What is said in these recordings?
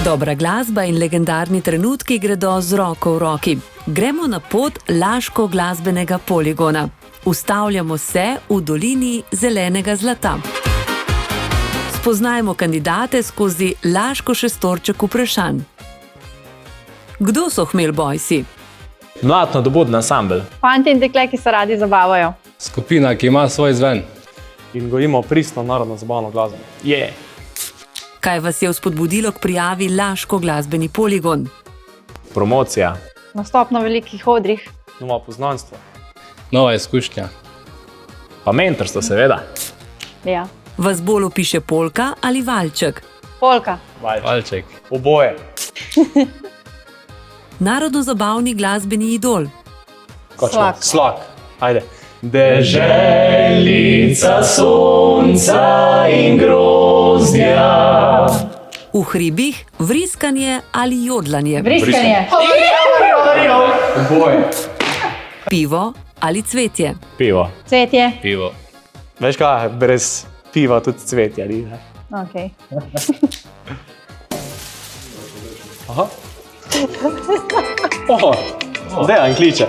Dobra glasba in legendarni trenutki gredo z roko v roki. Gremo na pot laško glasbenega poligona. Ustavljamo se v dolini zelenega zlata. Spoznajmo kandidate skozi laško šestorček vprašanj. Kdo so Hmel Boysi? Mlad nadobuden ansambel. Fanti in dekle, ki se radi zabavajo. Skupina, ki ima svoj zven. In gojimo pristno narodno zabavno glasbo. Kaj vas je vzpodbudilo k prijavi laško glasbeni poligon? Promocija. Nastop na velikih odrih. Nova poznanstva. Nova izkušnja. Pa mentorstvo, seveda. Ja. Vas bolj opiše polka ali valček? Polka. Valček. Oboje. Narodno-zabavni glasbeni idol. Slak. Slak. Ajde. Deželica sonca in grozdja. V hribih vriskanje ali jodlanje? Vriskanje. Oboje. Pivo ali cvetje? Pivo. Cvetje. Pivo. Veš kaj, brez piva tudi cvetje, ali ne? Okay. Aha. Dejan kliče.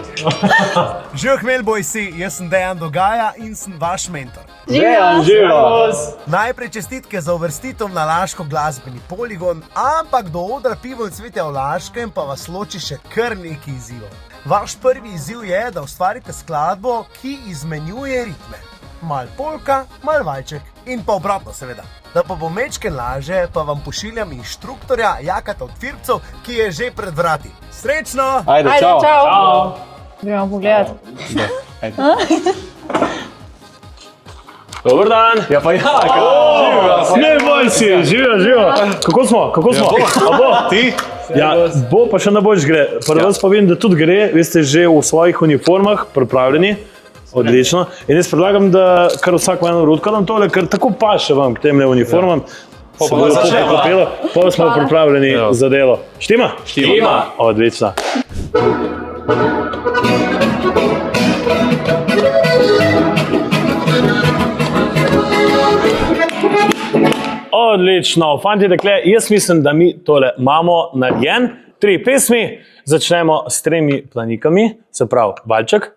Živijo Hmel Boysi, jaz sem Dejan Dogaja in sem vaš mentor. Dejan, živo. Najprej čestitke za uvrstitev na laško glasbeni poligon, ampak do odra Pivo in cvetje v Laškem pa vas loči še kar nekaj izzivov. Vaš prvi izziv je, da ustvarite skladbo, ki izmenjuje ritme. Mal polka, mal valček in pa obratno seveda. Da pa bo mečken laže, pa vam pošiljam inštruktorja Jakata od Firpcev, ki je že pred vrati. Srečno! Ajde, Ajde, čau. čau. Gremo pogledat. Dober dan. Ja pa ja, Hmel Boysi, živijo. Kako smo? A bo? ti? Ja, bo pa še na boljš gre. Prvo vas pa vem, da tudi gre, vi ste že v svojih uniformah pripravljeni. Odlično. In jaz predlagam, da kar vsak eno rutko dam tole, ker tako paše vam k temle uniformam. Pa smo pripravljeni za delo. Štima? Štima. Odlično. Odlično. Fanti, dekle, jaz mislim, da mi tole imamo narejen. 3 pesmi. Začnemo s 3 planikami, se pravi valček.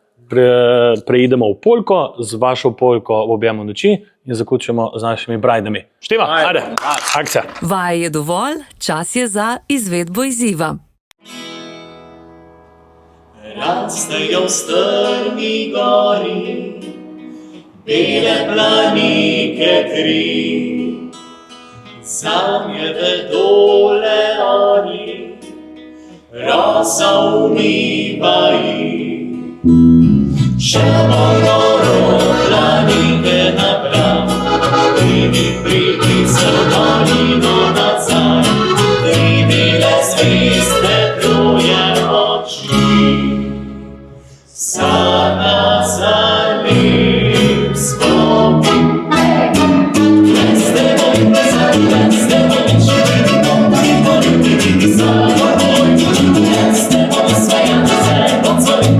Preidemo v polko, z vašo polko v objemu noči in zaključimo z našimi brajdami. Štima, ajde, akcija. Vaje je dovolj, čas je za izvedbo izziva. Rastejo v strmi gori, bele planike 3, zanje vedole oni, rosa umiva jih. Še bomo planike napram, pridi se v dolino nazaj, bile zveste troje oči. Sada za lep spomin, jeste moj, jeste moj, jeste moj, svejance pod svojim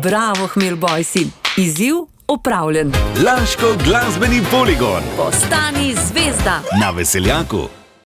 Bravo, Hmel Boysi. Izziv opravljen. Laško glasbeni poligon. Postani zvezda. Na Veseljaku.